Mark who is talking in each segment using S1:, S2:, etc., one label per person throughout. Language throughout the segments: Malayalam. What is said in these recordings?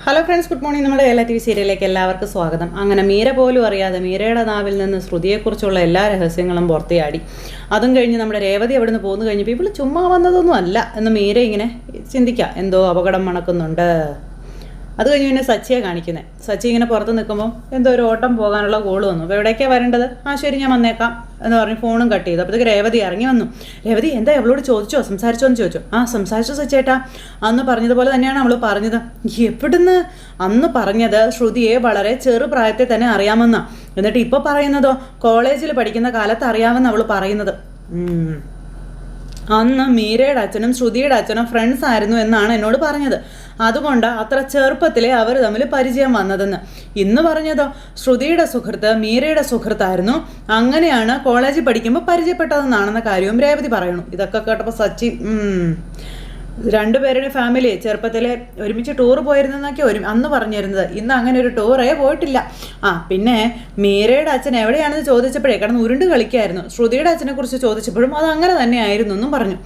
S1: Hello friends, good morning. നമ്മുടെ എല്ലാ ടി വി സീരിയലിലേക്ക് എല്ലാവർക്കും സ്വാഗതം. അങ്ങനെ മീര പോലും അറിയാതെ മീരയുടെ നാവിൽ നിന്ന് ശ്രുതിയെക്കുറിച്ചുള്ള എല്ലാ രഹസ്യങ്ങളും പുറത്തിയാടി. അതും കഴിഞ്ഞ് നമ്മുടെ രേവതി അവിടെ നിന്ന് പോന്നു കഴിഞ്ഞപ്പോൾ ഇവള് ചുമ്മാ വന്നതൊന്നും അല്ല എന്ന് മീര ഇങ്ങനെ ചിന്തിക്കാം. എന്തോ അപകടം മണക്കുന്നുണ്ട്. അത് കഴിഞ്ഞ് പിന്നെ സച്ചിയെ കാണിക്കുന്നത്. സച്ചി ഇങ്ങനെ പുറത്ത് നിൽക്കുമ്പോൾ എന്തോ ഒരു ഓട്ടം പോകാനുള്ള കോള് വന്നു. അപ്പോൾ എവിടേക്കാണ് വരേണ്ടത്? ശരി, ഞാൻ വന്നേക്കാം എന്ന് പറഞ്ഞ് ഫോണും കട്ട് ചെയ്തു. അപ്പോഴത്തേക്ക് രേവതി ഇറങ്ങി വന്നു. രേവതി, എന്താ അവളോട് ചോദിച്ചോ, സംസാരിച്ചോ എന്ന് ചോദിച്ചു. സംസാരിച്ചു സച്ചേട്ടാ. അന്ന് പറഞ്ഞതുപോലെ തന്നെയാണ് അവൾ പറഞ്ഞത്. എവിടുന്ന്? അന്ന് പറഞ്ഞത് ശ്രുതിയെ വളരെ ചെറുപ്രായത്തിൽ തന്നെ അറിയാമെന്നാ. എന്നിട്ട് ഇപ്പോൾ പറയുന്നതോ കോളേജിൽ പഠിക്കുന്ന കാലത്ത് അറിയാമെന്ന് അവൾ പറയുന്നത്. അന്ന് മീരയുടെ അച്ഛനും ശ്രുതിയുടെ അച്ഛനും ഫ്രണ്ട്സ് ആയിരുന്നു എന്നാണ് എന്നോട് പറഞ്ഞത്. അതുകൊണ്ട് അത്ര ചെറുപ്പത്തിലെ അവർ തമ്മിൽ പരിചയം വന്നതെന്ന്. ഇന്ന് പറഞ്ഞതോ ശ്രുതിയുടെ സുഹൃത്ത് മീരയുടെ സുഹൃത്തായിരുന്നു. അങ്ങനെയാണ് കോളേജിൽ പഠിക്കുമ്പോൾ പരിചയപ്പെട്ടതെന്നാണെന്ന കാര്യവും രേവതി പറയണു. ഇതൊക്കെ കേട്ടപ്പോൾ സച്ചി രണ്ടുപേരുടെ ഫാമിലി ചെറുപ്പത്തിലെ ഒരുമിച്ച് ടൂർ പോയിരുന്നെന്നൊക്കെ അന്ന് പറഞ്ഞിരുന്നത്. ഇന്ന് അങ്ങനെ ഒരു ടൂറേ പോയിട്ടില്ല. പിന്നെ മീരയുടെ അച്ഛൻ എവിടെയാണെന്ന് ചോദിച്ചപ്പോഴേ കിടന്ന് ഉരുണ്ട് കളിക്കായിരുന്നു. ശ്രുതിയുടെ അച്ഛനെ കുറിച്ച് ചോദിച്ചപ്പോഴും അത് അങ്ങനെ തന്നെയായിരുന്നു എന്നും പറഞ്ഞു.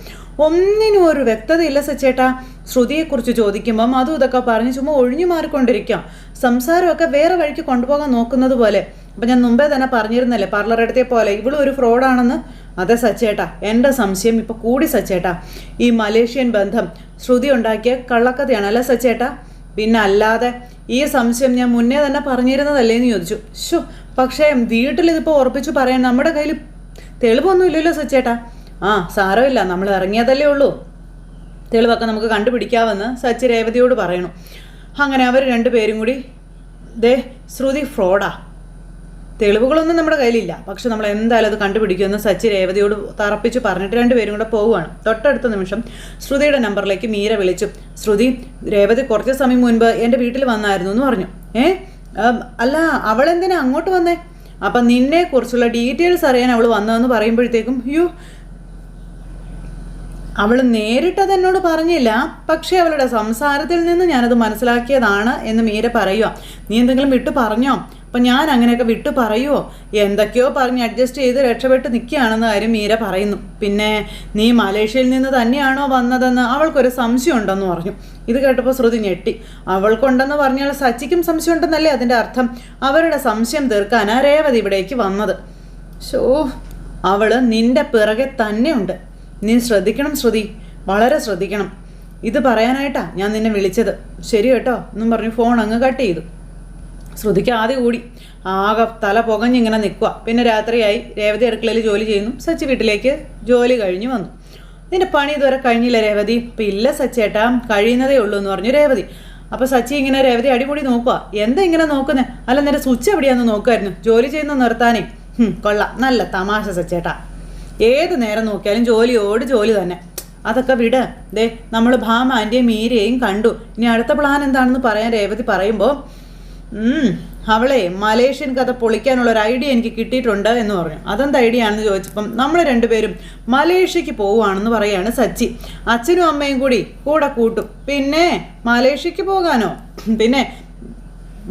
S1: ഒന്നിനും ഒരു വ്യക്തതയില്ല സച്ചേട്ടാ. ശ്രുതിയെക്കുറിച്ച് ചോദിക്കുമ്പം അതും ഇതൊക്കെ പറഞ്ഞ് ചുമ്മാ ഒഴിഞ്ഞു മാറിക്കൊണ്ടിരിക്കാം. സംസാരമൊക്കെ വേറെ വഴിക്ക് കൊണ്ടുപോകാൻ നോക്കുന്നത് പോലെ. അപ്പം ഞാൻ മുമ്പേ തന്നെ പറഞ്ഞിരുന്നല്ലേ, പാർലറെടുത്തെ പോലെ ഇവളും ഒരു ഫ്രോഡാണെന്ന്. അതെ സച്ചേട്ടാ, എൻ്റെ സംശയം ഇപ്പോൾ കൂടി സച്ചേട്ടാ. ഈ മലേഷ്യൻ ബന്ധം ശ്രുതി ഉണ്ടാക്കിയ കള്ളക്കഥയാണ് അല്ലേ സച്ചേട്ടാ? പിന്നെ അല്ലാതെ. ഈ സംശയം ഞാൻ മുന്നേ തന്നെ പറഞ്ഞിരുന്നതല്ലേ എന്ന് ചോദിച്ചു. പക്ഷേ വീട്ടിലിതിപ്പോൾ ഉറപ്പിച്ചു പറയാൻ നമ്മുടെ കയ്യിൽ തെളിവൊന്നും ഇല്ലല്ലോ സച്ചേട്ടാ. സാരമില്ല, നമ്മൾ ഇറങ്ങിയതല്ലേ ഉള്ളൂ. തെളിവൊക്കെ നമുക്ക് കണ്ടുപിടിക്കാമെന്ന് സച്ചി രേവതിയോട് പറയണു. അങ്ങനെ അവർ രണ്ടുപേരും കൂടി ശ്രുതി ഫ്രോഡാ, തെളിവുകളൊന്നും നമ്മുടെ കയ്യിലില്ല, പക്ഷെ നമ്മൾ എന്തായാലും അത് കണ്ടുപിടിക്കുമെന്ന് സച്ചി രേവതിയോട് തറപ്പിച്ച് പറഞ്ഞിട്ട് രണ്ടുപേരും കൂടെ പോവുകയാണ്. തൊട്ടടുത്ത നിമിഷം ശ്രുതിയുടെ നമ്പറിലേക്ക് മീര വിളിച്ചു. ശ്രുതി, രേവതി കുറച്ച് സമയം മുൻപ് എൻ്റെ വീട്ടിൽ വന്നായിരുന്നു എന്ന് പറഞ്ഞു. അല്ല, അവളെന്തിനാ അങ്ങോട്ട് വന്നേ? അപ്പം നിന്നെക്കുറിച്ചുള്ള ഡീറ്റെയിൽസ് അറിയാൻ അവൾ വന്നതെന്ന് പറയുമ്പോഴത്തേക്കും അവൾ നേരിട്ടത് എന്നോട് പറഞ്ഞില്ല, പക്ഷേ അവളുടെ സംസാരത്തിൽ നിന്ന് ഞാനത് മനസ്സിലാക്കിയതാണ് എന്ന് മീര പറയുക. നീ എന്തെങ്കിലും വിട്ടു പറഞ്ഞോ? അപ്പം ഞാൻ അങ്ങനെയൊക്കെ വിട്ടു പറയുമോ? എന്തൊക്കെയോ പറഞ്ഞ് അഡ്ജസ്റ്റ് ചെയ്ത് രക്ഷപ്പെട്ട് നിൽക്കുകയാണെന്ന കാര്യം മീര പറയുന്നു. പിന്നെ നീ മലേഷ്യയിൽ നിന്ന് തന്നെയാണോ വന്നതെന്ന് അവൾക്കൊരു സംശയം ഉണ്ടെന്ന് പറഞ്ഞു. ഇത് കേട്ടപ്പോൾ ശ്രുതി ഞെട്ടി. അവൾക്കുണ്ടെന്ന് പറഞ്ഞാൽ സച്ചിക്കും സംശയം ഉണ്ടെന്നല്ലേ അതിൻ്റെ അർത്ഥം? അവരുടെ സംശയം തീർക്കാനാ രേവതി ഇവിടേക്ക് വന്നത്. അവള് നിന്റെ പിറകെ തന്നെ ഉണ്ട്. നീ ശ്രദ്ധിക്കണം ശ്രുതി, വളരെ ശ്രദ്ധിക്കണം. ഇത് പറയാനായിട്ടാ ഞാൻ നിന്നെ വിളിച്ചത്. ശരി കേട്ടോ എന്നും പറഞ്ഞു ഫോൺ അങ്ങ് കട്ട് ചെയ്തു. ശ്രുതിക്ക് ആദ്യം കൂടി ആകെ തല പുകഞ്ഞിങ്ങനെ നിൽക്കുക. പിന്നെ രാത്രിയായി. രേവതി അടുക്കളയിൽ ജോലി ചെയ്യുന്നു. സച്ചി വീട്ടിലേക്ക് ജോലി കഴിഞ്ഞ് വന്നു. നിന്റെ പണി ഇതുവരെ കഴിഞ്ഞില്ല രേവതി? അപ്പം ഇല്ല സച്ചേട്ടാ, കഴിയുന്നതേ ഉള്ളൂ എന്ന് പറഞ്ഞു രേവതി. അപ്പോൾ സച്ചി ഇങ്ങനെ രേവതി അടിപൊളി നോക്കുക. എന്താ ഇങ്ങനെ നോക്കുന്നേ? അല്ല, നിന്റെ സ്വിച്ച് എവിടെയാണെന്ന് നോക്കുമായിരുന്നു, ജോലി ചെയ്യുന്ന നിർത്താനേ. കൊള്ളാം, നല്ല തമാശ സച്ചേട്ടാ. ഏത് നേരം നോക്കിയാലും ജോലിയോട് ജോലി തന്നെ. അതൊക്കെ വിട്. നമ്മൾ ഭാമ ആൻറ്റിയും മീരയും കണ്ടു. ഇനി അടുത്ത പ്ലാൻ എന്താണെന്ന് പറയാൻ രേവതി പറയുമ്പോൾ അവളെ മലേഷ്യൻ കഥ പൊളിക്കാനുള്ളൊരു ഐഡിയ എനിക്ക് കിട്ടിയിട്ടുണ്ട് എന്ന് പറഞ്ഞു. അതെന്ത് ഐഡിയ ആണെന്ന് ചോദിച്ചപ്പം നമ്മൾ രണ്ടുപേരും മലേഷ്യക്ക് പോവുകയാണെന്ന് പറയുകയാണ് സച്ചി. അച്ഛനും അമ്മയും കൂടി കൂടെ കൂട്ടും. പിന്നെ മലേഷ്യക്ക് പോകാനോ? പിന്നെ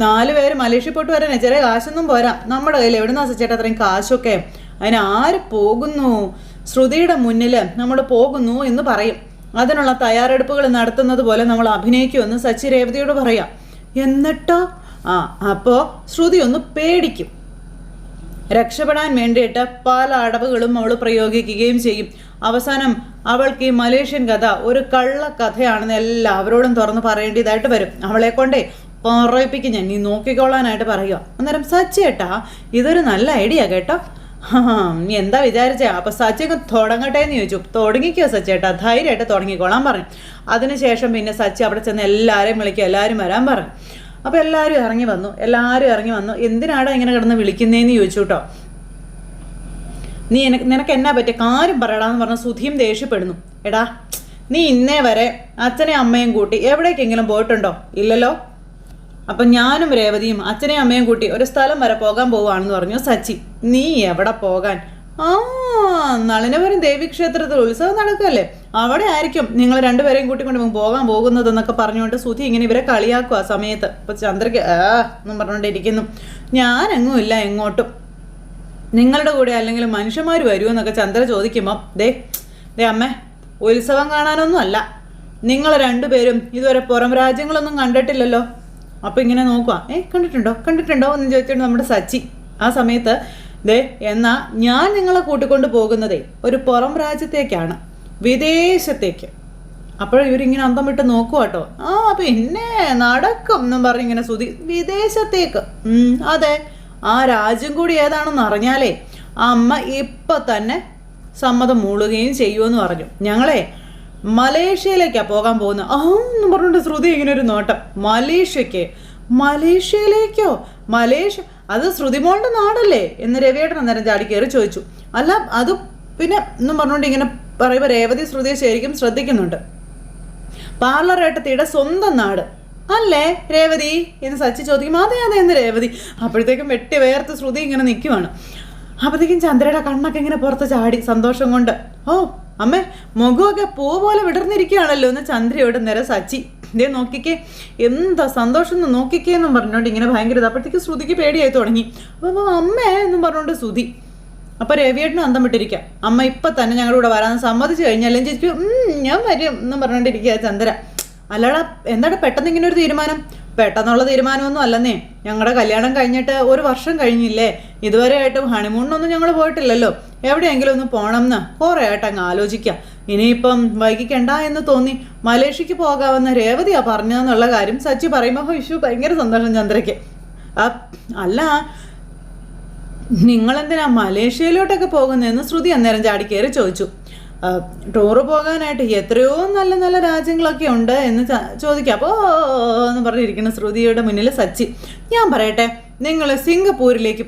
S1: 4 പേര് മലേഷ്യ പോയിട്ട് വരാനേ ചെറിയ കാശൊന്നും പോരാ. നമ്മുടെ കയ്യിൽ എവിടുന്നാ സച്ചേട്ടാ അത്രയും കാശൊക്കെ? അതിന് ആര് പോകുന്നു? ശ്രുതിയുടെ മുന്നിൽ നമ്മൾ പോകുന്നു എന്ന് പറയും. അതിനുള്ള തയ്യാറെടുപ്പുകൾ നടത്തുന്നത് പോലെ നമ്മൾ അഭിനയിക്കുമെന്ന് സച്ചി രേവതിയോട് പറയാം. എന്നിട്ടോ അപ്പോൾ ശ്രുതി ഒന്ന് പേടിക്കും. രക്ഷപ്പെടാൻ വേണ്ടിയിട്ട് പല അടവുകളും അവൾ പ്രയോഗിക്കുകയും ചെയ്യും. അവസാനം അവൾക്ക് ഈ മലേഷ്യൻ കഥ ഒരു കള്ളക്കഥയാണെന്ന് എല്ലാവരോടും തുറന്ന് പറയേണ്ടതായിട്ട് വരും. അവളെ കൊണ്ടേ പറയിപ്പിക്കും ഞാൻ, നീ നോക്കിക്കോളാനായിട്ട് പറയുക. അന്നേരം സച്ചേട്ടാ, ഇതൊരു നല്ല ഐഡിയ കേട്ടോ. നീ എന്താ വിചാരിച്ചേ? അപ്പം സച്ചിക്ക് തുടങ്ങട്ടെ എന്ന് ചോദിച്ചു. തുടങ്ങിക്കോ സച്ചേട്ടാ, ധൈര്യമായിട്ട് തുടങ്ങിക്കോളാൻ പറഞ്ഞു. അതിനുശേഷം പിന്നെ സച്ചി അവിടെ ചെന്ന് എല്ലാവരെയും വിളിക്കുക, എല്ലാവരും വരാൻ പറഞ്ഞു. അപ്പോൾ എല്ലാവരും ഇറങ്ങി വന്നു. എന്തിനാടാ ഇങ്ങനെ കിടന്ന് വിളിക്കുന്നതെന്ന് ചോദിച്ചു കേട്ടോ. നിനക്ക് എന്നാ പറ്റിയ കാര്യം പറയടാന്ന് പറഞ്ഞ സുധിയും ദേഷ്യപ്പെടുന്നു. എടാ, നീ ഇന്നേ വരെ അച്ഛനെയും അമ്മയും കൂട്ടി എവിടേക്കെങ്കിലും പോയിട്ടുണ്ടോ? ഇല്ലല്ലോ. അപ്പം ഞാനും രേവതിയും അച്ഛനെയും അമ്മയും കൂട്ടി ഒരു സ്ഥലം വരെ പോകാൻ പോവുകയാണെന്ന് പറഞ്ഞു സച്ചി. നീ എവിടെ പോകാൻ? നളിനപുരം ദേവീക്ഷേത്രത്തിൽ ഉത്സവം നടക്കുകയല്ലേ, അവിടെ ആയിരിക്കും നിങ്ങൾ രണ്ടുപേരെയും കൂട്ടിക്കൊണ്ട് പോകാൻ പോകുന്നതെന്നൊക്കെ പറഞ്ഞുകൊണ്ട് സുധി ഇങ്ങനെ ഇവരെ കളിയാക്കുക ആ സമയത്ത്. അപ്പോൾ ചന്ദ്രയ്ക്ക് എന്നും പറഞ്ഞുകൊണ്ടിരിക്കുന്നു. ഞാനെങ്ങും ഇല്ല എങ്ങോട്ടും, നിങ്ങളുടെ കൂടെ അല്ലെങ്കിൽ മനുഷ്യന്മാർ വരുമെന്നൊക്കെ ചന്ദ്ര ചോദിക്കുമ്പം അമ്മേ, ഉത്സവം കാണാനൊന്നും അല്ല. നിങ്ങൾ രണ്ടുപേരും ഇതുവരെ പുറം രാജ്യങ്ങളൊന്നും കണ്ടിട്ടില്ലല്ലോ. അപ്പോൾ ഇങ്ങനെ നോക്കുക, കണ്ടിട്ടുണ്ടോ എന്ന് ചോദിച്ചിട്ട് നമ്മുടെ സച്ചി ആ സമയത്ത് ദേ എന്നാൽ ഞാൻ നിങ്ങളെ കൂട്ടിക്കൊണ്ട് പോകുന്നതേ ഒരു പുറം രാജ്യത്തേക്കാണ്, വിദേശത്തേക്ക്. അപ്പോഴും ഇവരിങ്ങനെ അന്തം വിട്ട് നോക്കുക കേട്ടോ. പിന്നെ നടക്കും എന്നും പറഞ്ഞിങ്ങനെ ശ്രുതി, വിദേശത്തേക്ക്? അതെ, ആ രാജ്യം കൂടി ഏതാണെന്ന് അറിഞ്ഞാലേ അമ്മ ഇപ്പം തന്നെ സമ്മതം മൂളുകയും ചെയ്യുമെന്ന് പറഞ്ഞു. ഞങ്ങളെ മലേഷ്യയിലേക്കാണ് പോകാൻ പോകുന്നത്. എന്നും പറഞ്ഞിട്ട് ശ്രുതി ഇങ്ങനെ ഒരു നോട്ടം. മലേഷ്യയിലേക്കോ? മലേഷ്യ അത് ശ്രുതിമോളുടെ നാടല്ലേ എന്ന് രവിയേട്ടൻ അന്നേരം ചാടി കയറി ചോദിച്ചു. അല്ല അത് പിന്നെ എന്നും പറഞ്ഞുകൊണ്ട് ഇങ്ങനെ പറയുമ്പോൾ രേവതി ശ്രുതിയെ ശരിക്കും ശ്രദ്ധിക്കുന്നുണ്ട്. പാർലർ ഏട്ടത്തിയുടെ സ്വന്തം നാട് അല്ലേ രേവതി എന്ന് സച്ചി ചോദിക്കും. അതെ എന്ന് രേവതി. അപ്പോഴത്തേക്കും വെട്ടി വേർത്ത് ശ്രുതി ഇങ്ങനെ നിൽക്കുവാണ്. അപ്പോഴത്തേക്കും ചന്ദ്രയുടെ കണ്ണൊക്കെ ഇങ്ങനെ പുറത്ത് ചാടി സന്തോഷം കൊണ്ട്. അമ്മേ മുഖമൊക്കെ പൂ പോലെ വിടർന്നിരിക്കുകയാണല്ലോ എന്ന് ചന്ദ്രയോട് നേരെ സച്ചി. ഇതേ നോക്കിക്കേ, എന്താ സന്തോഷം എന്ന് നോക്കിക്കേ എന്നും പറഞ്ഞുകൊണ്ട് ഇങ്ങനെ ഭയങ്കര ഇത്. അപ്പോഴത്തേക്ക് ശ്രുതിക്ക് പേടിയായി തുടങ്ങി. അപ്പോൾ അമ്മേ എന്നും പറഞ്ഞുകൊണ്ട് ശ്രുതി. അപ്പോൾ രവിയേട്ടനും അന്തം വിട്ടിരിക്കുക. അമ്മ ഇപ്പം തന്നെ ഞങ്ങളുടെ കൂടെ വരാൻ സമ്മതിച്ചു കഴിഞ്ഞാൽ ചേച്ചി ഞാൻ വരും എന്നും പറഞ്ഞുകൊണ്ടിരിക്കുക ചന്ദ്ര. അല്ലാടാ എന്താടാ പെട്ടെന്ന് ഇങ്ങനെ ഒരു തീരുമാനം? പെട്ടെന്നുള്ള തീരുമാനമൊന്നും അല്ലെന്നേ, ഞങ്ങളുടെ കല്യാണം കഴിഞ്ഞിട്ട് 1 വർഷം കഴിഞ്ഞില്ലേ, ഇതുവരെ ആയിട്ടും ഹണിമൂണിനൊന്നും ഞങ്ങൾ പോയിട്ടില്ലല്ലോ. എവിടെയെങ്കിലും ഒന്ന് പോകണം എന്ന് കുറേ ആയിട്ട് അങ്ങ് ആലോചിക്കാം. ഇനിയിപ്പം വൈകിക്കണ്ട എന്ന് തോന്നി മലേഷ്യക്ക് പോകാമെന്ന് രേവതിയാ പറഞ്ഞതെന്നുള്ള കാര്യം സച്ചി പറയുമ്പോൾ ഭയങ്കര സന്തോഷം ചന്ദ്രയ്ക്ക്. അല്ല നിങ്ങളെന്തിനാ മലേഷ്യയിലോട്ടൊക്കെ പോകുന്നതെന്ന് ശ്രുതി അന്നേരം ചാടി കയറി ചോദിച്ചു. ടൂറ് പോകാനായിട്ട് എത്രയോ നല്ല നല്ല രാജ്യങ്ങളൊക്കെ ഉണ്ട് എന്ന് ചോദിക്കാം. അപ്പോൾ എന്ന് പറഞ്ഞിരിക്കുന്ന ശ്രുതിയുടെ മുന്നിൽ സച്ചി. ഞാൻ പറയട്ടെ, നിങ്ങൾ സിംഗപ്പൂരിലേക്ക്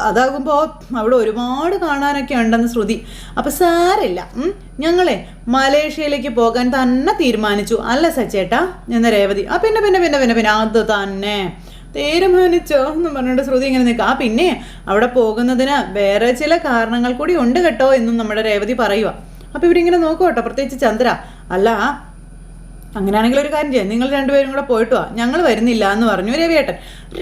S1: അതാകുമ്പോൾ അവിടെ ഒരുപാട് കാണാനൊക്കെ ഉണ്ടെന്ന് ശ്രുതി. അപ്പം സാരില്ല, ഞങ്ങളെ മലേഷ്യയിലേക്ക് പോകാൻ തന്നെ തീരുമാനിച്ചു അല്ല സച്ചേട്ടാ എന്ന് രേവതി. പിന്നെ പിന്നെ പിന്നെ പിന്നെ പിന്നെ അത് തന്നെ തീരുമാനിച്ചോ എന്ന് പറഞ്ഞിട്ട് ശ്രുതി ഇങ്ങനെ നിൽക്കുക. പിന്നെ അവിടെ പോകുന്നതിന് വേറെ ചില കാരണങ്ങൾ കൂടി ഉണ്ട് കേട്ടോ എന്നും നമ്മുടെ രേവതി പറയുക. അപ്പോൾ ഇവരിങ്ങനെ നോക്കുക കേട്ടോ, പ്രത്യേകിച്ച് ചന്ദ്ര. അല്ല അങ്ങനെയാണെങ്കിൽ ഒരു കാര്യം ചെയ്യാം, നിങ്ങൾ രണ്ടുപേരും കൂടെ പോയിട്ട് വാ, ഞങ്ങൾ വരുന്നില്ല എന്ന് പറഞ്ഞു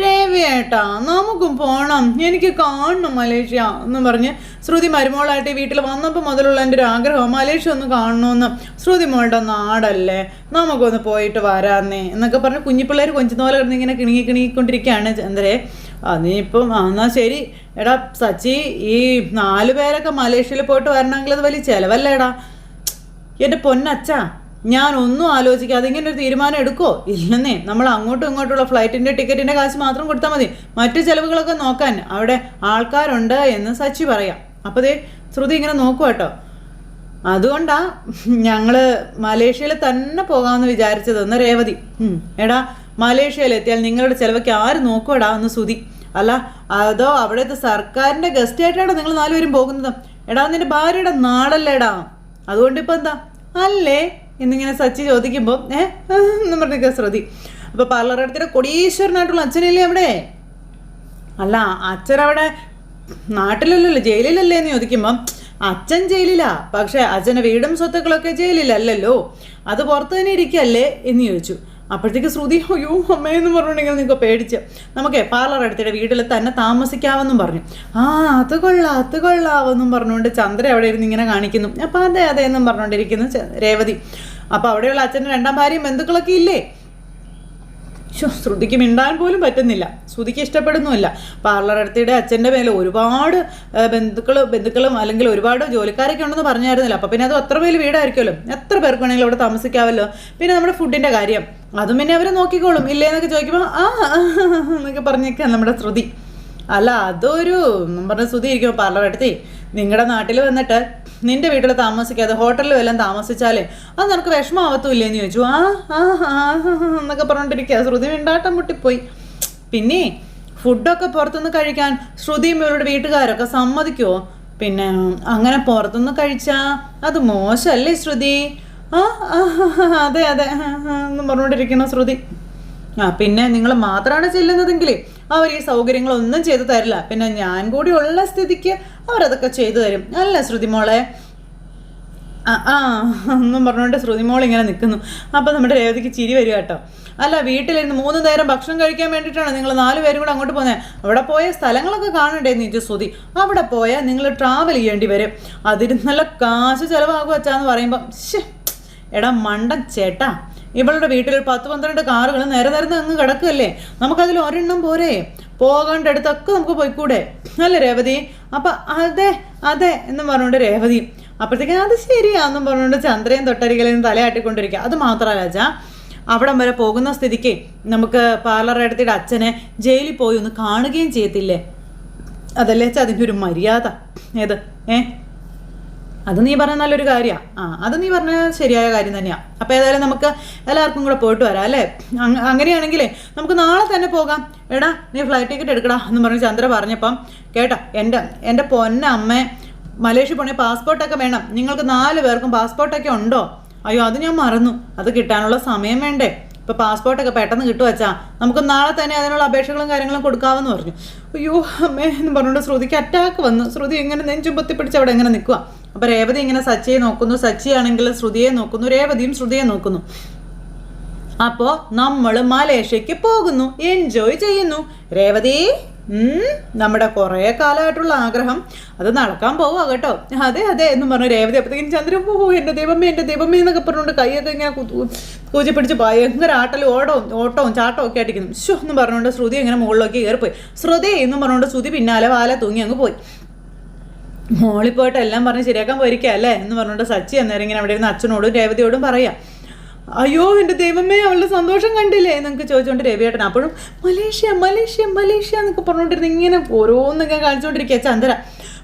S1: രവിയേട്ടാ നമുക്കും പോകണം, എനിക്ക് കാണണം മലേഷ്യ എന്ന് പറഞ്ഞ് ശ്രുതി മരുമോളായിട്ട് വീട്ടിൽ വന്നപ്പോൾ മുതലുള്ള എൻ്റെ ഒരു ആഗ്രഹം മലേഷ്യ ഒന്ന് കാണണമെന്ന്. ശ്രുതി മോളുടെ നാടല്ലേ, നമുക്കൊന്ന് പോയിട്ട് വരാന്നേ എന്നൊക്കെ പറഞ്ഞ് കുഞ്ഞിപ്പിള്ളേർ കൊഞ്ചുന്നോലെ കിടന്ന് ഇങ്ങനെ കിണിങ്ങിക്കൊണ്ടിരിക്കുകയാണ് ചന്ദ്രയെ. നീയിപ്പം എന്നാൽ ശരി എടാ സച്ചി, ഈ 4 പേരൊക്കെ മലേഷ്യയിൽ പോയിട്ട് വരണമെങ്കിൽ അത് വലിയ ചിലവല്ലേടാ. എൻ്റെ പൊന്നച്ചാ, ഞാനൊന്നും ആലോചിക്കാതെ ഇങ്ങനെ ഒരു തീരുമാനം എടുക്കുമോ? ഇല്ലെന്നേ, നമ്മൾ അങ്ങോട്ടും ഇങ്ങോട്ടുള്ള ഫ്ലൈറ്റിൻ്റെ ടിക്കറ്റിൻ്റെ കാശ് മാത്രം കൊടുത്താൽ മതി, മറ്റു ചിലവുകളൊക്കെ നോക്കാൻ അവിടെ ആൾക്കാരുണ്ട് എന്ന് സച്ചി പറയാം. അപ്പോൾ ദേ ശ്രുതി ഇങ്ങനെ നോക്കുക കേട്ടോ. അതുകൊണ്ടാ ഞങ്ങൾ മലേഷ്യയിൽ തന്നെ പോകാമെന്ന് വിചാരിച്ചതെന്ന് രേവതി. എടാ മലേഷ്യയിലെത്തിയാൽ നിങ്ങളുടെ ചിലവൊക്കെ ആര് നോക്കുവടാ എന്ന് ശ്രുതി. അല്ല അതോ അവിടുത്തെ സർക്കാരിൻ്റെ ഗസ്റ്റ് ആയിട്ടാണ് നിങ്ങൾ 4 പേരും പോകുന്നത്? എടാ നിന്റെ ഭാര്യയുടെ നാടല്ലേടാ, അതുകൊണ്ട് ഇപ്പം എന്താ അല്ലേ എന്നിങ്ങനെ സച്ചി ചോദിക്കുമ്പോൾ എന്ന് പറഞ്ഞിരിക്കുക ശ്രുതി. അപ്പോൾ പാർലർ എടുത്തിട്ട് കൊടീശ്വരനായിട്ടുള്ള അച്ഛനല്ലേ അവിടെ? അല്ല അച്ഛൻ അവിടെ നാട്ടിലല്ലല്ലോ ജയിലിലല്ലേ എന്ന് ചോദിക്കുമ്പം അച്ഛൻ ജയിലിലാ, പക്ഷേ അച്ഛൻ്റെ വീടും സ്വത്തുക്കളൊക്കെ ജയിലിലല്ലല്ലോ, അത് പുറത്ത് തന്നെ ഇരിക്കല്ലേ എന്ന് ചോദിച്ചു. അപ്പോഴത്തേക്ക് ശ്രുതി അയ്യോ അമ്മയെന്ന് പറഞ്ഞിട്ടുണ്ടെങ്കിൽ നിങ്ങൾക്ക് പേടിച്ച് നമുക്ക് പാർലർ എടുത്തിട്ട് വീട്ടിൽ തന്നെ താമസിക്കാമെന്നും പറഞ്ഞു. അത് കൊള്ളാമെന്നും പറഞ്ഞുകൊണ്ട് ചന്ദ്ര അവിടെ ഇരുന്ന് ഇങ്ങനെ കാണിക്കുന്നു. അപ്പം അതെ എന്നും പറഞ്ഞുകൊണ്ടിരിക്കുന്നു രേവതി. അപ്പോൾ അവിടെയുള്ള അച്ഛൻ്റെ 2ാം ഭാര്യയും ബന്ധുക്കളൊക്കെ ഇല്ലേ? ശ്രുതിക്ക് മിണ്ടാൻ പോലും പറ്റുന്നില്ല, ശ്രുതിക്ക് ഇഷ്ടപ്പെടുന്നുമില്ല. പാർലർ എടുത്തിട്ട് അച്ഛൻ്റെ മേലെ ഒരുപാട് ബന്ധുക്കളും അല്ലെങ്കിൽ ഒരുപാട് ജോലിക്കാരൊക്കെ ഉണ്ടെന്ന് പറഞ്ഞായിരുന്നില്ല. അപ്പോൾ പിന്നെ അത് അത്ര വലിയ വീടായിരിക്കുമല്ലോ, എത്ര പേർക്ക് വേണമെങ്കിലും അവിടെ താമസിക്കാമല്ലോ. പിന്നെ നമ്മുടെ ഫുഡിൻ്റെ കാര്യം അതും പിന്നെ അവർ നോക്കിക്കോളും ഇല്ലേന്നൊക്കെ ചോദിക്കുമ്പോൾ എന്നൊക്കെ പറഞ്ഞേക്കാം നമ്മുടെ ശ്രുതി. അല്ല അതൊരു പറഞ്ഞ ശ്രുതി ഇരിക്കുമ്പോൾ പാർലർ എടുത്തി നിങ്ങളുടെ നാട്ടിൽ വന്നിട്ട് നിൻ്റെ വീട്ടിൽ താമസിക്കാതെ ഹോട്ടലിൽ വല്ലതും താമസിച്ചാലേ അത് നിനക്ക് വിഷമാവത്തുമില്ലേന്ന് ചോദിച്ചു. എന്നൊക്കെ പറഞ്ഞിട്ടിരിക്കുക. ശ്രുതി മിണ്ടാട്ടം മുട്ടിപ്പോയി. പിന്നെ ഫുഡൊക്കെ പുറത്തുനിന്ന് കഴിക്കാൻ ശ്രുതിയും ഇവരുടെ വീട്ടുകാരൊക്കെ സമ്മതിക്കുമോ? പിന്നെ അങ്ങനെ പുറത്തുനിന്ന് കഴിച്ചാൽ അത് മോശമല്ലേ ശ്രുതി? അതെ എന്നും പറഞ്ഞുകൊണ്ടിരിക്കുന്ന ശ്രുതി. പിന്നെ നിങ്ങൾ മാത്രമാണ് ചെല്ലുന്നതെങ്കിൽ അവർ ഈ സൗകര്യങ്ങളൊന്നും ചെയ്തു തരില്ല, പിന്നെ ഞാൻ കൂടി ഉള്ള സ്ഥിതിക്ക് അവരതൊക്കെ ചെയ്തു തരും അല്ല ശ്രുതി മോളെ? എന്നും പറഞ്ഞുകൊണ്ട് ശ്രുതി മോൾ ഇങ്ങനെ നിൽക്കുന്നു. അപ്പോൾ നമ്മുടെ രേവതിക്ക് ചിരി വരിക കേട്ടോ. അല്ല വീട്ടിലിരുന്ന് 3 നേരം ഭക്ഷണം കഴിക്കാൻ വേണ്ടിയിട്ടാണ് നിങ്ങൾ 4 പേരും കൂടെ അങ്ങോട്ട് പോകുന്നത്? അവിടെ പോയ സ്ഥലങ്ങളൊക്കെ കാണണ്ടേന്ന് ചോദിച്ചു ശ്രുതി. അവിടെ പോയാൽ നിങ്ങൾ ട്രാവൽ ചെയ്യേണ്ടി വരും, അതിന് നല്ല കാശ് ചിലവാകും അച്ഛാന്ന് പറയുമ്പോൾ എടാ മണ്ടൻ ചേട്ടാ, ഇവളുടെ വീട്ടിൽ 10-12 കാറുകൾ നേരെ നേരെ അങ്ങ് കിടക്കുകയല്ലേ, നമുക്കതിൽ ഒരെണ്ണം പോരെ, പോകേണ്ടടുത്തൊക്കെ നമുക്ക് പോയിക്കൂടെ അല്ലേ രേവതി? അപ്പം അതെ അതെ എന്നും പറഞ്ഞുകൊണ്ട് രേവതി അപ്പോഴത്തേക്കും അത് ശരിയാന്നും പറഞ്ഞുകൊണ്ട് ചന്ദ്രയും തൊട്ടരികളിൽ നിന്ന് തലയാട്ടിക്കൊണ്ടിരിക്കുക. അത് മാത്രമല്ല അച്ഛാ, അവിടം വരെ പോകുന്ന സ്ഥിതിക്ക് നമുക്ക് പാർലർ എടുത്തിട്ട് അച്ഛനെ ജയിലിൽ പോയി ഒന്ന് കാണുകയും ചെയ്യത്തില്ലേ? അതല്ലേ അച്ഛാ അതിൻ്റെ ഒരു മര്യാദ. ഏത് അത് നീ പറഞ്ഞ നല്ലൊരു കാര്യമാണ്. അത് നീ പറഞ്ഞ ശരിയായ കാര്യം തന്നെയാണ്. അപ്പോൾ ഏതായാലും നമുക്ക് എല്ലാവർക്കും കൂടെ പോയിട്ട് വരാം അല്ലേ? അങ്ങനെയാണെങ്കിലേ നമുക്ക് നാളെ തന്നെ പോകാം. എടാ നീ ഫ്ലൈറ്റ് ടിക്കറ്റ് എടുക്കടാ എന്ന് പറഞ്ഞ് ചന്ദ്ര പറഞ്ഞപ്പം കേട്ടോ, എൻ്റെ പൊന്നമ്മേ, മലേഷ്യ പോണേ പാസ്പോർട്ടൊക്കെ വേണം. നിങ്ങൾക്ക് 4 പേർക്കും പാസ്പോർട്ടൊക്കെ ഉണ്ടോ? അയ്യോ അത് ഞാൻ മറന്നു, അത് കിട്ടാനുള്ള സമയം വേണ്ടേ? ഇപ്പോൾ പാസ്പോർട്ടൊക്കെ പെട്ടെന്ന് കിട്ടുവച്ചാ നമുക്ക് നാളെ തന്നെ അതിനുള്ള അപേക്ഷകളും കാര്യങ്ങളും കൊടുക്കാമെന്ന് പറഞ്ഞു. അയ്യോ അമ്മേ എന്ന് പറഞ്ഞുകൊണ്ട് ശ്രുതിക്ക് അറ്റാക്ക് വന്നു. ശ്രുതി ഇങ്ങനെ നെഞ്ചും പൊത്തിപ്പിടിച്ച് അവിടെ എങ്ങനെ നിൽക്കുക. അപ്പോൾ രേവതി ഇങ്ങനെ സച്ചിയെ നോക്കുന്നു, സച്ചിയാണെങ്കിൽ ശ്രുതിയെ നോക്കുന്നു, രേവതിയും ശ്രുതിയെ നോക്കുന്നു. അപ്പോൾ നമ്മൾ മലേഷ്യക്ക് പോകുന്നു, എൻജോയ് ചെയ്യുന്നു. രേവതി നമ്മുടെ കുറേ കാലമായിട്ടുള്ള ആഗ്രഹം അത് നടക്കാൻ പോവുക കേട്ടോ. അതെ അതെ എന്ന് പറഞ്ഞു രേവതി. അപ്പോഴത്തേക്കും ചന്ദ്രൻ എൻ്റെ ദൈവമേ എന്നൊക്കെ പറഞ്ഞുകൊണ്ട് കൈയൊക്കെ ഇങ്ങനെ കൂച്ചി പിടിച്ച് ഭയങ്കര ഓട്ടവും ചാട്ടവും ഒക്കെ ആയിട്ടിരിക്കുന്നു. ശോ എന്ന് പറഞ്ഞുകൊണ്ട് ശ്രുതി ഇങ്ങനെ മുകളിലേക്ക് കയറിപ്പോയി. ശ്രുതി എന്ന് പറഞ്ഞുകൊണ്ട് ശ്രുതി പിന്നാലെ വാല തൂങ്ങി അങ്ങ് പോയി. മോളിൽ പോയിട്ട് എല്ലാം പറഞ്ഞ് ശരിയാക്കാൻ പോയിരിക്കുക അല്ലേ എന്ന് പറഞ്ഞുകൊണ്ട് സച്ചി അന്നേരം ഇങ്ങനെ അവിടെ ഇരുന്ന് അച്ഛനോടും രേവതിയോടും പറയാം. അയ്യോ എൻ്റെ ദൈവമേ അവളുടെ സന്തോഷം കണ്ടില്ലേ എന്നൊക്കെ ചോദിച്ചുകൊണ്ട് രവിയേട്ടൻ അപ്പോഴും മലേഷ്യ മലേഷ്യ മലേഷ്യ എന്നൊക്കെ പറഞ്ഞുകൊണ്ടിരുന്ന് ഇങ്ങനെ ഓരോന്നൊക്കെ കാണിച്ചുകൊണ്ടിരിക്കുക Chandra.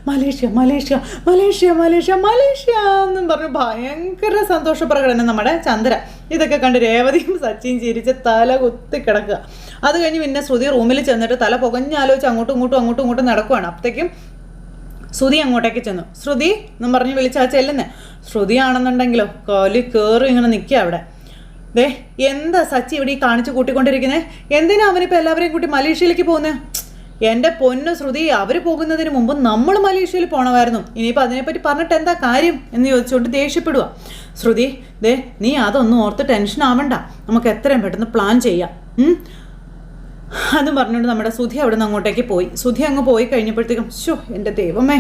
S1: Malaysia Malaysia Malaysia Malaysia Malaysia എന്നും പറഞ്ഞു ഭയങ്കര സന്തോഷ പ്രകടനം നമ്മുടെ ചന്ദ്ര. ഇതൊക്കെ കണ്ട് രേവതിയും സച്ചിയും ചിരിച്ച് തല കുത്തി കിടക്കുക. അത് കഴിഞ്ഞ് പിന്നെ ശ്രുതി റൂമിൽ ചെന്നിട്ട് തല പുകഞ്ഞാലോചിച്ച് അങ്ങോട്ടും ഇങ്ങോട്ടും നടക്കുവാണ്. അപ്പോഴത്തേക്കും ശ്രുതി അങ്ങോട്ടേക്ക് ചെന്നു. ശ്രുതി എന്നും പറഞ്ഞ് വിളിച്ചാ ചെല്ലുന്നേ. ശ്രുതിയാണെന്നുണ്ടെങ്കിലോ കോലി കയറി ഇങ്ങനെ നിൽക്കുക അവിടെ. ദേ എന്താ സച്ചി ഇവിടെ ഈ കാണിച്ചു കൂട്ടിക്കൊണ്ടിരിക്കുന്നത്? എന്തിനാ അവനിപ്പോൾ എല്ലാവരെയും കൂട്ടി മലേഷ്യയിലേക്ക് പോകുന്നത്? എൻ്റെ പൊന്നു ശ്രുതി, അവർ പോകുന്നതിന് മുമ്പ് നമ്മൾ മലേഷ്യയിൽ പോകണമായിരുന്നു. ഇനിയിപ്പോൾ അതിനെപ്പറ്റി പറഞ്ഞിട്ട് എന്താ കാര്യം എന്ന് ചോദിച്ചുകൊണ്ട് ദേഷ്യപ്പെടുക. ശ്രുതി ദേ നീ അതൊന്നും ഓർത്ത് ടെൻഷൻ ആവണ്ട, നമുക്ക് എത്രയും പെട്ടെന്ന് പ്ലാൻ ചെയ്യാം. അതും പറഞ്ഞുകൊണ്ട് നമ്മുടെ സുധി അവിടെ നിന്ന് അങ്ങോട്ടേക്ക് പോയി. സുധി അങ്ങ് പോയി കഴിഞ്ഞപ്പോഴത്തേക്കും എൻ്റെ ദൈവമേ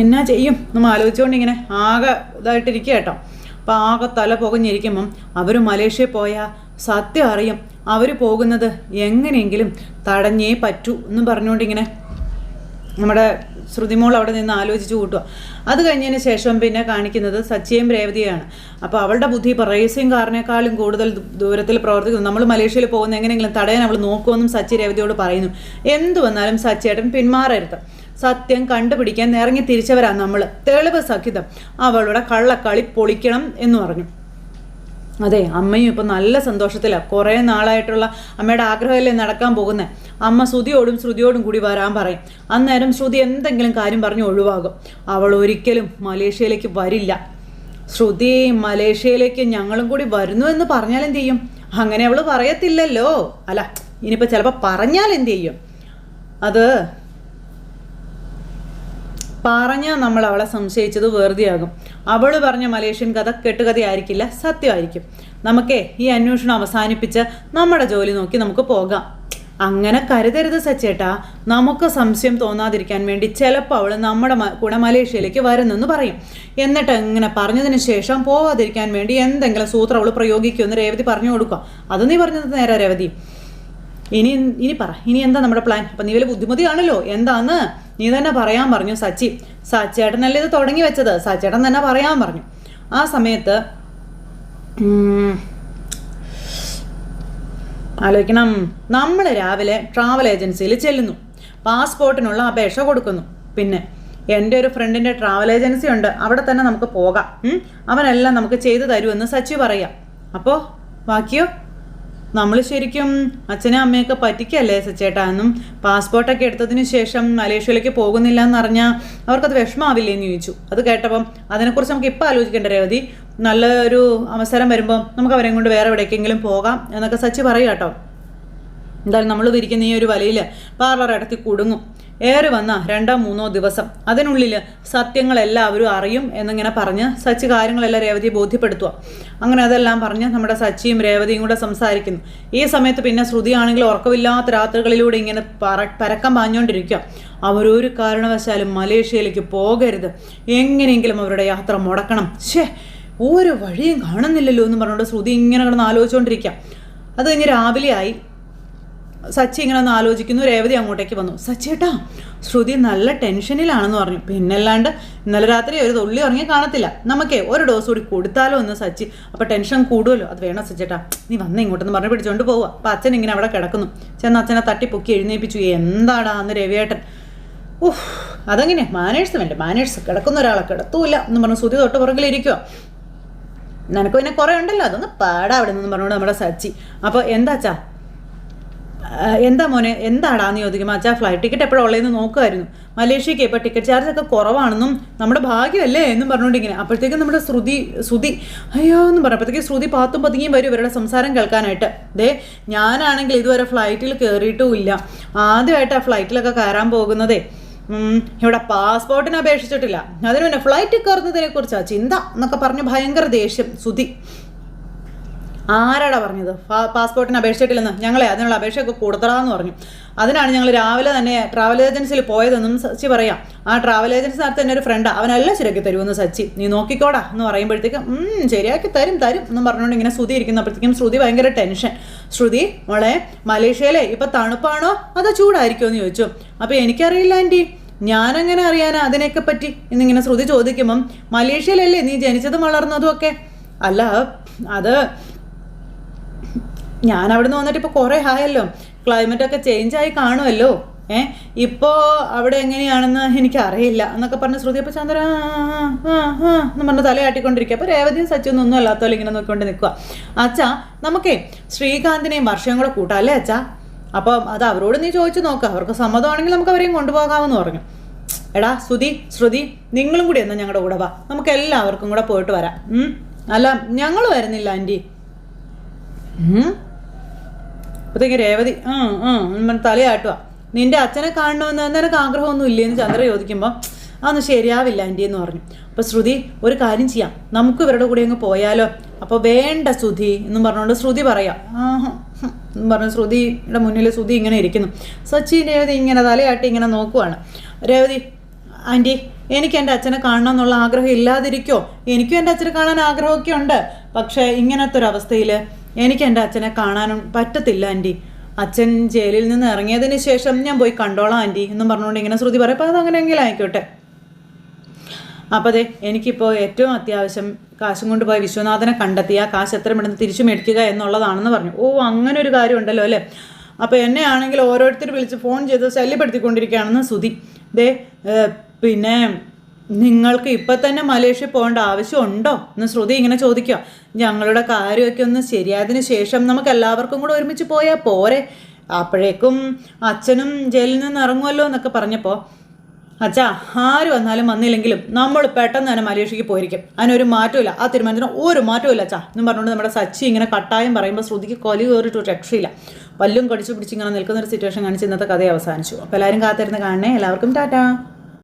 S1: എന്നാ ചെയ്യും നമ്മൾ ആലോചിച്ചുകൊണ്ട് ഇങ്ങനെ ആകെ ഇതായിട്ടിരിക്കുക കേട്ടോ. അപ്പോൾ ആകെ തല പുകഞ്ഞിരിക്കുമ്പം അവർ മലേഷ്യയിൽ പോയാൽ സത്യം അറിയും. അവർ പോകുന്നത് എങ്ങനെയെങ്കിലും തടഞ്ഞേ പറ്റൂ എന്നും പറഞ്ഞുകൊണ്ടിങ്ങനെ നമ്മുടെ ശ്രുതിമോൾ അവിടെ നിന്ന് ആലോചിച്ച് കൂട്ടുക. അത് കഴിഞ്ഞതിന് ശേഷം പിന്നെ കാണിക്കുന്നത് സച്ചിയും രേവതിയാണ്. അപ്പോൾ അവളുടെ ബുദ്ധി ഇപ്പോൾ റേസിംഗ് കാറിനേക്കാളും കൂടുതൽ ദൂരത്തിൽ പ്രവർത്തിക്കുന്നു. നമ്മൾ മലേഷ്യയിൽ പോകുന്ന എങ്ങനെയെങ്കിലും തടയാൻ അവൾ നോക്കുമെന്നും സച്ചി രേവതിയോട് പറയുന്നു. എന്തു വന്നാലും സച്ചിയേട്ടൻ പിന്മാറരുത്, സത്യം കണ്ടുപിടിക്കാൻ ഇറങ്ങി തിരിച്ചവരാ നമ്മൾ, തെളിവ് സഹിതം അവളുടെ കള്ളക്കളി പൊളിക്കണം എന്ന് പറഞ്ഞു. അതെ അമ്മയും ഇപ്പം നല്ല സന്തോഷത്തിലാണ്. കുറേ നാളായിട്ടുള്ള അമ്മയുടെ ആഗ്രഹമല്ലേ നടക്കാൻ പോകുന്നത്. അമ്മ ശ്രുതിയോടും കൂടി വരാൻ പറയും. അന്നേരം ശ്രുതി എന്തെങ്കിലും കാര്യം പറഞ്ഞ് ഒഴിവാകും. അവൾ ഒരിക്കലും മലേഷ്യയിലേക്ക് വരില്ല. ശ്രുതി മലേഷ്യയിലേക്ക് ഞങ്ങളും കൂടി വരുന്നു എന്ന് പറഞ്ഞാൽ എന്ത് ചെയ്യും? അങ്ങനെ അവൾ പറയത്തില്ലല്ലോ. അല്ല ഇനിയിപ്പോൾ ചിലപ്പോൾ പറഞ്ഞാൽ എന്ത് ചെയ്യും? അത് പറഞ്ഞാൽ നമ്മൾ അവളെ സംശയിച്ചത് വെറുതെയാകും. അവൾ പറഞ്ഞ മലേഷ്യൻ കഥ കെട്ടുകഥയായിരിക്കില്ല, സത്യമായിരിക്കും. നമുക്കേ ഈ അന്വേഷണം അവസാനിപ്പിച്ച് നമ്മുടെ ജോലി നോക്കി നമുക്ക് പോകാം. അങ്ങനെ കരുതരുത് സച്ചേട്ടാ. നമുക്ക് സംശയം തോന്നാതിരിക്കാൻ വേണ്ടി ചിലപ്പോൾ അവൾ നമ്മുടെ കൂടെ മലേഷ്യയിലേക്ക് വരുന്നെന്ന് പറയും. എന്നിട്ട് ഇങ്ങനെ പറഞ്ഞതിന് ശേഷം പോവാതിരിക്കാൻ വേണ്ടി എന്തെങ്കിലും സൂത്രം അവൾ പ്രയോഗിക്കുമെന്ന് രേവതി പറഞ്ഞു കൊടുക്കുക. അത് നീ പറഞ്ഞത് നേരെ രേവതി. ഇനി പറ, ഇനി എന്താ നമ്മുടെ പ്ലാൻ? അപ്പം നീ വലിയ ബുദ്ധിമുട്ടിയാണല്ലോ, എന്താന്ന് നീ തന്നെ പറയാൻ പറഞ്ഞു സച്ചേട്ടനല്ലേ ഇത് തുടങ്ങി വെച്ചത്, സച്ചേട്ടൻ തന്നെ പറയാൻ പറഞ്ഞു. ആ സമയത്ത് ആലോചിക്കണം. നമ്മൾ രാവിലെ ട്രാവൽ ഏജൻസിയിൽ ചെല്ലുന്നു, പാസ്പോർട്ടിനുള്ള അപേക്ഷ കൊടുക്കുന്നു. പിന്നെ എൻ്റെ ഒരു ഫ്രണ്ടിൻ്റെ ട്രാവൽ ഏജൻസി ഉണ്ട്, അവിടെ തന്നെ നമുക്ക് പോകാം, അവനെല്ലാം നമുക്ക് ചെയ്തു തരുമെന്ന് സച്ചി പറയാം. അപ്പോൾ ബാക്കിയോ നമ്മൾ ശരിക്കും അച്ഛനും അമ്മയൊക്കെ പറ്റിക്കല്ലേ സച്ചേട്ടാ എന്നും പാസ്പോർട്ടൊക്കെ എടുത്തതിന് ശേഷം മലേഷ്യയിലേക്ക് പോകുന്നില്ല എന്നറിഞ്ഞാൽ അവർക്കത് വിഷമാവില്ലേ എന്ന് ചോദിച്ചു. അത് കേട്ടപ്പം അതിനെക്കുറിച്ച് നമുക്ക് ഇപ്പോൾ ആലോചിക്കേണ്ട രേവതി. നല്ലൊരു അവസരം വരുമ്പോൾ നമുക്ക് അവരെയും കൊണ്ട് വേറെ എവിടേക്കെങ്കിലും പോകാം എന്നൊക്കെ സച്ചി പറയുക കേട്ടോ. എന്തായാലും നമ്മൾ വിരിക്കുന്ന ഈ ഒരു വലയിൽ പാർലർ ഇടയ്ക്ക് കുടുങ്ങും. ഏറി വന്ന 2-3 ദിവസം അതിനുള്ളിൽ സത്യങ്ങളെല്ലാവരും അറിയും എന്നിങ്ങനെ പറഞ്ഞ് സച്ചി കാര്യങ്ങളെല്ലാം രേവതിയെ ബോധ്യപ്പെടുത്തുക. അങ്ങനെ അതെല്ലാം പറഞ്ഞ് നമ്മുടെ സച്ചിയും രേവതിയും കൂടെ സംസാരിക്കുന്നു. ഈ സമയത്ത് പിന്നെ ശ്രുതിയാണെങ്കിൽ ഉറക്കമില്ലാത്ത രാത്രികളിലൂടെ ഇങ്ങനെ പരക്കം പാഞ്ഞുകൊണ്ടിരിക്കുക. അവരൊരു കാരണവശാലും മലേഷ്യയിലേക്ക് പോകരുത്, എങ്ങനെയെങ്കിലും അവരുടെ യാത്ര മുടക്കണം. ഒരു വഴിയും കാണുന്നില്ലല്ലോ എന്ന് പറഞ്ഞുകൊണ്ട് ശ്രുതി ഇങ്ങനെ കിടന്ന് ആലോചിച്ചുകൊണ്ടിരിക്കാം. അത് കഴിഞ്ഞ് രാവിലെ ആയി. സച്ചി ഇങ്ങനെ ഒന്ന് ആലോചിക്കുന്നു. രേവതി അങ്ങോട്ടേക്ക് വന്നു. സച്ചിയേട്ടാ, ശ്രുതി നല്ല ടെൻഷനിലാണെന്ന് പറഞ്ഞു. പിന്നല്ലാണ്ട് ഇന്നലെ രാത്രി ഒരു തുള്ളി ഉറങ്ങി കാണത്തില്ല. നമുക്കേ ഒരു ഡോസ് കൂടി കൊടുത്താലോ എന്ന് സച്ചി. അപ്പോൾ ടെൻഷൻ കൂടുമല്ലോ. അത് വേണം സച്ചിയേട്ടാ, നീ വന്ന് ഇങ്ങോട്ടെന്ന് പറഞ്ഞ് പിടിച്ചുകൊണ്ട് പോവുക. അപ്പം അച്ഛൻ ഇങ്ങനെ അവിടെ കിടക്കുന്നു. ചെന്ന് അച്ഛനെ തട്ടിപ്പൊക്കി എഴുന്നേൽപ്പിച്ചു. എന്താടാ അന്ന് രവിയേട്ടൻ? ഓഹ്, അതങ്ങനെ മാനേഴ്സ് വേണ്ടേ, മാനേഴ്സ്. കിടക്കുന്ന ഒരാളെ കിടത്തൂല്ല എന്ന് പറഞ്ഞ് ശ്രുതി തൊട്ട് പുറകിലിരിക്കുക. നിനക്ക് പിന്നെ കുറേ ഉണ്ടല്ലോ, അതൊന്ന് പാടാ അവിടെ നിന്ന് പറഞ്ഞുകൊണ്ട് നമ്മുടെ സച്ചി. അപ്പോൾ എന്താച്ചാ, എന്താ മോനെ, എന്താടാന്ന് ചോദിക്കുമ്പോൾ അച്ഛാ ഫ്ലൈറ്റ് ടിക്കറ്റ് എപ്പോഴും ഉള്ളതെന്ന് നോക്കുമായിരുന്നു. മലേഷ്യക്ക് ഇപ്പോൾ ടിക്കറ്റ് ചാർജൊക്കെ കുറവാണെന്നും നമ്മുടെ ഭാഗ്യമല്ലേ എന്നും പറഞ്ഞുകൊണ്ടിങ്ങനെ. അപ്പോഴത്തേക്കും നമ്മുടെ ശ്രുതി അയ്യോ എന്നും പറഞ്ഞപ്പോഴത്തേക്ക് ശ്രുതി പാത്തും പതുങ്ങിയും വരും ഇവരുടെ സംസാരം കേൾക്കാനായിട്ട്. ഞാനാണെങ്കിൽ ഇതുവരെ ഫ്ലൈറ്റിൽ കയറിയിട്ടും ഇല്ല. ആദ്യമായിട്ട് ആ ഫ്ലൈറ്റിലൊക്കെ കയറാൻ പോകുന്നതേ. ഇവിടെ പാസ്പോർട്ടിന് അപേക്ഷിച്ചിട്ടില്ല, അതിന് പിന്നെ ഫ്ലൈറ്റിൽ കയറുന്നതിനെ കുറിച്ചാണ് ചിന്ത എന്നൊക്കെ പറഞ്ഞ് ഭയങ്കര ദേഷ്യം ശ്രുതി. ആരാടാ പറഞ്ഞത് പാസ്പോർട്ടിന് അപേക്ഷിച്ചിട്ടില്ലെന്ന്? ഞങ്ങളെ അതിനുള്ള അപേക്ഷയൊക്കെ കൊടുത്തടാന്ന് പറഞ്ഞു. അതിനാണ് ഞങ്ങൾ രാവിലെ തന്നെ ട്രാവൽ ഏജൻസിയിൽ പോയതെന്നും സച്ചി പറയാം. ആ ട്രാവൽ ഏജൻസി നടത്തി തന്നെ ഒരു ഫ്രണ്ടാണ്, അവനെല്ലാം ശരിയാക്കി തരുമെന്ന് സച്ചി. നീ നോക്കിക്കോടാ എന്ന് പറയുമ്പോഴത്തേക്കും ശരിയാക്കി തരും എന്നും പറഞ്ഞുകൊണ്ട് ഇങ്ങനെ ശ്രുതി ഇരിക്കുന്നപ്പോഴത്തേക്കും ശ്രുതി ഭയങ്കര ടെൻഷൻ. ശ്രുതി മോളെ, മലേഷ്യയിലെ ഇപ്പം തണുപ്പാണോ അതോ ചൂടായിരിക്കുമോ എന്ന് ചോദിച്ചു. അപ്പോൾ എനിക്കറിയില്ല ആൻറ്റി, ഞാനെങ്ങനെ അറിയാനാ അതിനെയൊക്കെ പറ്റി എന്നിങ്ങനെ ശ്രുതി ചോദിക്കുമ്പം മലേഷ്യയിലല്ലേ നീ ജനിച്ചതും വളർന്നതും ഒക്കെ? അല്ല, അത് ഞാൻ അവിടെ നിന്ന് വന്നിട്ട് ഇപ്പോൾ കുറേ ആയല്ലോ, ക്ലൈമറ്റൊക്കെ ചേഞ്ചായി കാണുമല്ലോ. ഇപ്പോൾ അവിടെ എങ്ങനെയാണെന്ന് എനിക്കറിയില്ല എന്നൊക്കെ പറഞ്ഞ് ശ്രുതി. അപ്പോൾ ചന്ദ്ര എന്ന് പറഞ്ഞ് തലയാട്ടിക്കൊണ്ടിരിക്കുക. അപ്പോൾ രേവതിയും സച്ചിയൊന്നും ഒന്നും അല്ലാത്തല്ലോ ഇങ്ങനെ നോക്കിക്കൊണ്ട് നിൽക്കുക. അച്ഛാ, നമുക്കേ ശ്രീകാന്തിനെയും വർഷയും കൂടെ കൂട്ടാം അല്ലേ അച്ഛാ? അപ്പം അത് അവരോട് നീ ചോദിച്ചു നോക്കുക, അവർക്ക് സമ്മതമാണെങ്കിൽ നമുക്ക് അവരെയും കൊണ്ടുപോകാമെന്ന് പറഞ്ഞു. എടാ ശ്രുതി, നിങ്ങളും കൂടി എന്നാ ഞങ്ങളുടെ കൂടെ വാ, നമുക്ക് എല്ലാവർക്കും കൂടെ പോയിട്ട് വരാം. അല്ല, ഞങ്ങൾ വരുന്നില്ല ആൻറ്റി. അപ്പോഴത്തേക്ക് രേവതി തലയാട്ടുക. നിന്റെ അച്ഛനെ കാണണമെന്ന് നിനക്ക് ആഗ്രഹമൊന്നും ഇല്ലേന്ന് ചന്ദ്ര ചോദിക്കുമ്പോൾ അതൊന്നും ശരിയാവില്ല ആൻറ്റി എന്ന് പറഞ്ഞു. അപ്പോൾ ശ്രുതി, ഒരു കാര്യം ചെയ്യാം, നമുക്ക് ഇവരുടെ കൂടെ അങ്ങ് പോയാലോ? അപ്പോൾ വേണ്ട ശ്രുതി എന്നും പറഞ്ഞുകൊണ്ട് ശ്രുതി പറയാം. എന്നും പറഞ്ഞു ശ്രുതിയുടെ മുന്നിൽ ശ്രുതി ഇങ്ങനെ ഇരിക്കുന്നു. സച്ചി രേവതി ഇങ്ങനെ തലയാട്ടി ഇങ്ങനെ നോക്കുവാണ്. രേവതി, ആൻറ്റി, എനിക്ക് എൻ്റെ അച്ഛനെ കാണണം എന്നുള്ള ആഗ്രഹം ഇല്ലാതിരിക്കോ? എനിക്കും എൻ്റെ അച്ഛനെ കാണാൻ ആഗ്രഹമൊക്കെ ഉണ്ട്. പക്ഷേ ഇങ്ങനത്തെ ഒരു അവസ്ഥയിൽ എനിക്ക് എൻ്റെ അച്ഛനെ കാണാനും പറ്റത്തില്ല ആൻറ്റി. അച്ഛൻ ജയിലിൽ നിന്ന് ഇറങ്ങിയതിന് ശേഷം ഞാൻ പോയി കണ്ടോളാം ആൻറ്റി എന്നും പറഞ്ഞുകൊണ്ട് ഇങ്ങനെ ശ്രുതി പറയും. അപ്പോൾ അതങ്ങനെയെങ്കിലും ആയിക്കോട്ടെ. അപ്പോൾ എനിക്കിപ്പോൾ ഏറ്റവും അത്യാവശ്യം കാശും കൊണ്ട് പോയി വിശ്വനാഥനെ കണ്ടെത്തി ആ കാശ് എത്രയും പെട്ടെന്ന് തിരിച്ചു മേടിക്കുക എന്നുള്ളതാണെന്ന് പറഞ്ഞു. ഓ, അങ്ങനെ ഒരു കാര്യം ഉണ്ടല്ലോ അല്ലേ? അപ്പോൾ എന്നെ ആണെങ്കിൽ ഓരോരുത്തർ വിളിച്ച് ഫോൺ ചെയ്ത് ശല്യപ്പെടുത്തിക്കൊണ്ടിരിക്കുകയാണെന്ന് ശ്രുതി. പിന്നെ നിങ്ങൾക്ക് ഇപ്പം തന്നെ മലേഷ്യ പോകേണ്ട ആവശ്യമുണ്ടോ എന്ന് ശ്രുതി ഇങ്ങനെ ചോദിക്കുക. ഞങ്ങളുടെ കാര്യമൊക്കെ ഒന്ന് ശരിയായതിന് ശേഷം നമുക്ക് എല്ലാവർക്കും കൂടെ ഒരുമിച്ച് പോയാൽ പോരെ, അപ്പോഴേക്കും അച്ഛനും ജയിലിൽ നിന്ന് ഇറങ്ങുമല്ലോ എന്നൊക്കെ പറഞ്ഞപ്പോൾ, അച്ഛാ, ആര് വന്നാലും വന്നില്ലെങ്കിലും നമ്മൾ പെട്ടെന്ന് തന്നെ മലേഷ്യക്ക് പോയിരിക്കും, അതിനൊരു മാറ്റമില്ല, ആ തീരുമാനത്തിന് ഒരു മാറ്റമില്ല അച്ഛാ എന്നും പറഞ്ഞുകൊണ്ട് നമ്മുടെ സച്ചി ഇങ്ങനെ കട്ടായം പറയുമ്പോൾ ശ്രുതിക്ക് കൊലി കയറിയിട്ട് ഒരു രക്ഷയില്ല. പല്ലും കടിച്ചു പിടിച്ച് ഇങ്ങനെ നിൽക്കുന്നൊരു സിറ്റുവേഷൻ കാണിച്ച് ഇന്നത്തെ കഥ അവസാനിച്ചു. അപ്പോൾ എല്ലാവരും കാത്തിരുന്ന് കാണണേ. എല്ലാവർക്കും ടാറ്റാ.